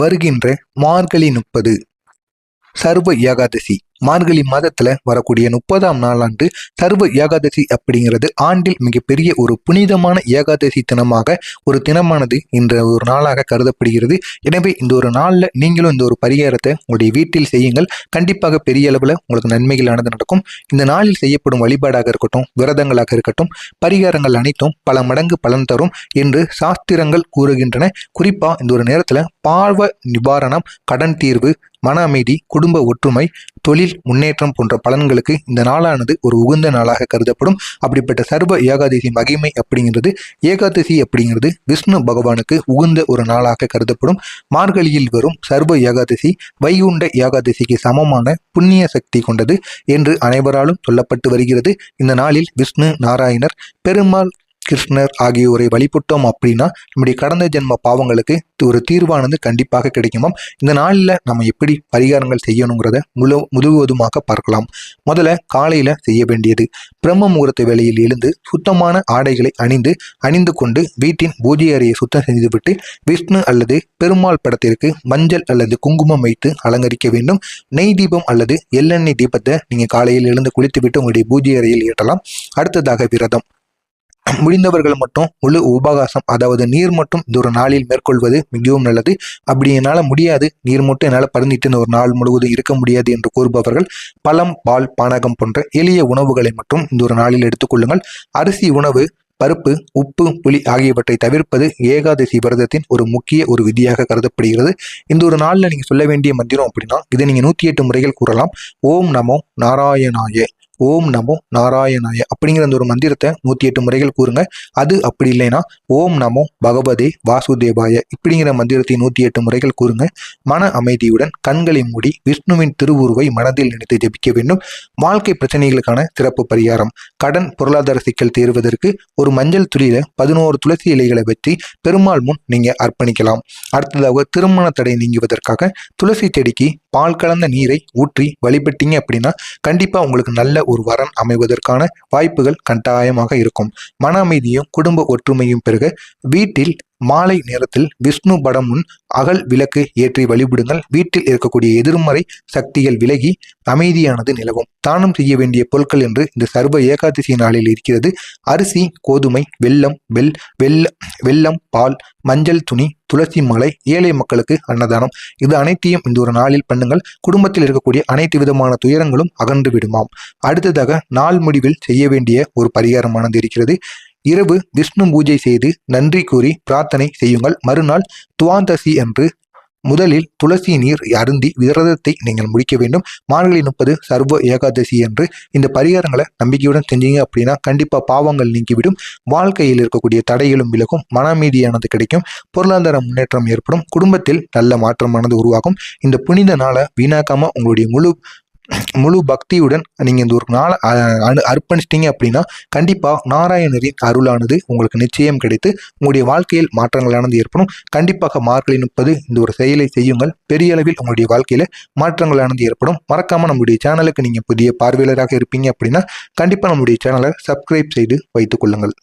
வருகின்ற மார்கழி 30 சர்வ ஏகாதசி. மார்கழி மாதத்துல வரக்கூடிய 30ஆம் நாளாண்டு சர்வ ஏகாதசி அப்படிங்கிறது ஆண்டில் மிகப்பெரிய ஒரு புனிதமான ஏகாதசி தினமாக ஒரு தினமானது இந்த ஒரு நாளாக கருதப்படுகிறது. எனவே இந்த ஒரு நாள்ல நீங்களும் இந்த ஒரு பரிகாரத்தை உங்களுடைய வீட்டில் செய்யுங்கள். கண்டிப்பாக பெரிய அளவுல உங்களுக்கு நன்மைகளானது நடக்கும். இந்த நாளில் செய்யப்படும் வழிபாடாக இருக்கட்டும், விரதங்களாக இருக்கட்டும், பரிகாரங்கள் அனைத்தும் பல மடங்கு பலன் தரும் என்று சாஸ்திரங்கள் கூறுகின்றன. குறிப்பா இந்த ஒரு நேரத்துல பாவ நிவாரணம், கடன் தீர்வு, மன அமைதி, குடும்ப ஒற்றுமை, தொழில் முன்னேற்றம் போன்ற பலன்களுக்கு இந்த நாளானது ஒரு உகந்த நாளாக கருதப்படும். அப்படிப்பட்ட சர்வ ஏகாதசி மகிமை அப்படிங்கிறது, ஏகாதசி அப்படிங்கிறது விஷ்ணு பகவானுக்கு உகந்த ஒரு நாளாக கருதப்படும். மார்கழியில் வரும் சர்வ ஏகாதசி வைகுண்ட ஏகாதசிக்கு சமமான புண்ணிய சக்தி கொண்டது என்று அனைவராலும் சொல்லப்பட்டு வருகிறது. இந்த நாளில் விஷ்ணு, நாராயணர், பெருமாள், கிருஷ்ணர் ஆகியோரை வழிபட்டோம் அப்படின்னா நம்முடைய கடந்த ஜென்ம பாவங்களுக்கு ஒரு தீர்வானது கண்டிப்பாக கிடைக்குமாம். இந்த நாளில் நம்ம எப்படி பரிகாரங்கள் செய்யணுங்கிறத முழுவதுமாக பார்க்கலாம். முதல்ல காலையில செய்ய வேண்டியது, பிரம்ம முகூர்த்த வேளையில் எழுந்து சுத்தமான ஆடைகளை அணிந்து கொண்டு வீட்டின் பூஜை அறையை சுத்தம் செய்துவிட்டு விஷ்ணு அல்லது பெருமாள் படத்திற்கு மஞ்சள் அல்லது குங்குமம் வைத்து அலங்கரிக்க வேண்டும். நெய் தீபம் அல்லது எள்ளெண்ணெய் தீபத்தை நீங்க காலையில் எழுந்து குளித்துவிட்டு உங்களுடைய பூஜை அறையில் ஏற்றலாம். அடுத்ததாக விரதம். முடிந்தவர்கள் மட்டும் முழு உபவாசம், அதாவது நீர் மட்டும் இந்த ஒரு நாளில் மேற்கொள்வது மிகவும் நல்லது. அப்படி என்னால் முடியாது, நீர் மட்டும் என்னால் பருந்திட்டு இந்த ஒரு நாள் முழுவதும் இருக்க முடியாது என்று கூறுபவர்கள் பழம், பால், பானகம் போன்ற எளிய உணவுகளை மட்டும் இந்த ஒரு நாளில் எடுத்துக்கொள்ளுங்கள். அரிசி உணவு, பருப்பு, உப்பு, புளி ஆகியவற்றை தவிர்ப்பது ஏகாதசி விரதத்தின் ஒரு முக்கிய ஒரு விதியாக கருதப்படுகிறது. இந்த ஒரு நாளில் நீங்கள் சொல்ல வேண்டிய மந்திரம் அப்படின்னா இதை நீங்கள் 108 முறைகள் கூறலாம். ஓம் நமோ நாராயணாய, ஓம் நமோ நாராயணாய அப்படிங்கிற அந்த ஒரு மந்திரத்தை 108 முறைகள் கூறுங்க. அது அப்படி இல்லைன்னா ஓம் நமோ பகவதே வாசுதேவாய இப்படிங்கிற மந்திரத்தை 108 முறைகள் கூறுங்க. மன அமைதியுடன் கண்களை மூடி விஷ்ணுவின் திருவுருவை மனதில் நினைத்து ஜபிக்க வேண்டும். வாழ்க்கை பிரச்சனைகளுக்கான சிறப்பு பரிகாரம். கடன், பொருளாதார சிக்கல் தீர்வதற்கு ஒரு மஞ்சள் துளியில 11 துளசி இலைகளை வச்சு பெருமாள் முன் நீங்க அர்ப்பணிக்கலாம். அடுத்ததாக திருமண தடை நீங்குவதற்காக துளசி செடிக்கு பால் கலந்த நீரை ஊற்றி வழிபட்டீங்க அப்படின்னா கண்டிப்பா உங்களுக்கு நல்ல ஒரு வரன் அமைவதற்கான வாய்ப்புகள் கட்டாயமாக இருக்கும். மன அமைதியும் குடும்ப ஒற்றுமையும் பெருக வீட்டில் மாலை நேரத்தில் விஷ்ணு படம் முன் அகல் விளக்கு ஏற்றி வழிபடுங்கள். வீட்டில் இருக்கக்கூடிய எதிர்மறை சக்திகள் விலகி அமைதியானது நிலவும். தானம் செய்ய வேண்டிய பொருட்கள் என்று இந்த சர்வ ஏகாதசி நாளில் இருக்கிறது. அரிசி, கோதுமை, வெல்லம், பால், மஞ்சள் துணி, துளசி மாலை, ஏழை மக்களுக்கு அன்னதானம். இது அனைத்தையும் இந்த ஒரு நாளில் பண்ணுங்கள். குடும்பத்தில் இருக்கக்கூடிய அனைத்து விதமான துயரங்களும் அகன்று விடுமாம். அடுத்ததாக நாள் முடிவில் செய்ய வேண்டிய ஒரு பரிகாரமானது இருக்கிறது. இரவு விஷ்ணு பூஜை செய்து நன்றி கூறி பிரார்த்தனை செய்யுங்கள். மறுநாள் துவாதசி அன்று முதலில் துளசி நீர் அருந்தி விரதத்தை நீங்கள் முடிக்க வேண்டும். மார்கழி 30 சர்வ ஏகாதசி என்று இந்த பரிகாரங்களை நம்பிக்கையுடன் செஞ்சீங்க அப்படின்னா கண்டிப்பா பாவங்கள் நீங்கிவிடும். வாழ்க்கையில் இருக்கக்கூடிய தடைகளும் விலகும். மன அமைதியானது கிடைக்கும். பொருளாதார முன்னேற்றம் ஏற்படும். குடும்பத்தில் நல்ல மாற்றமானது உருவாகும். இந்த புனித நாளை வீணாக்காம உங்களுடைய முழு பக்தியுடன் நீங்க இந்த ஒரு நாளை அர்ப்பணிச்சிட்டீங்க அப்படின்னா கண்டிப்பா நாராயணரின் அருளானது உங்களுக்கு நிச்சயம் கிடைத்து உங்களுடைய வாழ்க்கையில் மாற்றங்களானது ஏற்படும். கண்டிப்பாக மார்கழி 30 இந்த ஒரு செயலை செய்யுங்கள். பெரிய அளவில் உங்களுடைய வாழ்க்கையில மாற்றங்களானது ஏற்படும். மறக்காம நம்முடைய சேனலுக்கு நீங்க புதிய பார்வையாளராக இருப்பீங்க அப்படின்னா கண்டிப்பா நம்முடைய சேனலை சப்ஸ்கிரைப் செய்து வைத்துக் கொள்ளுங்கள்.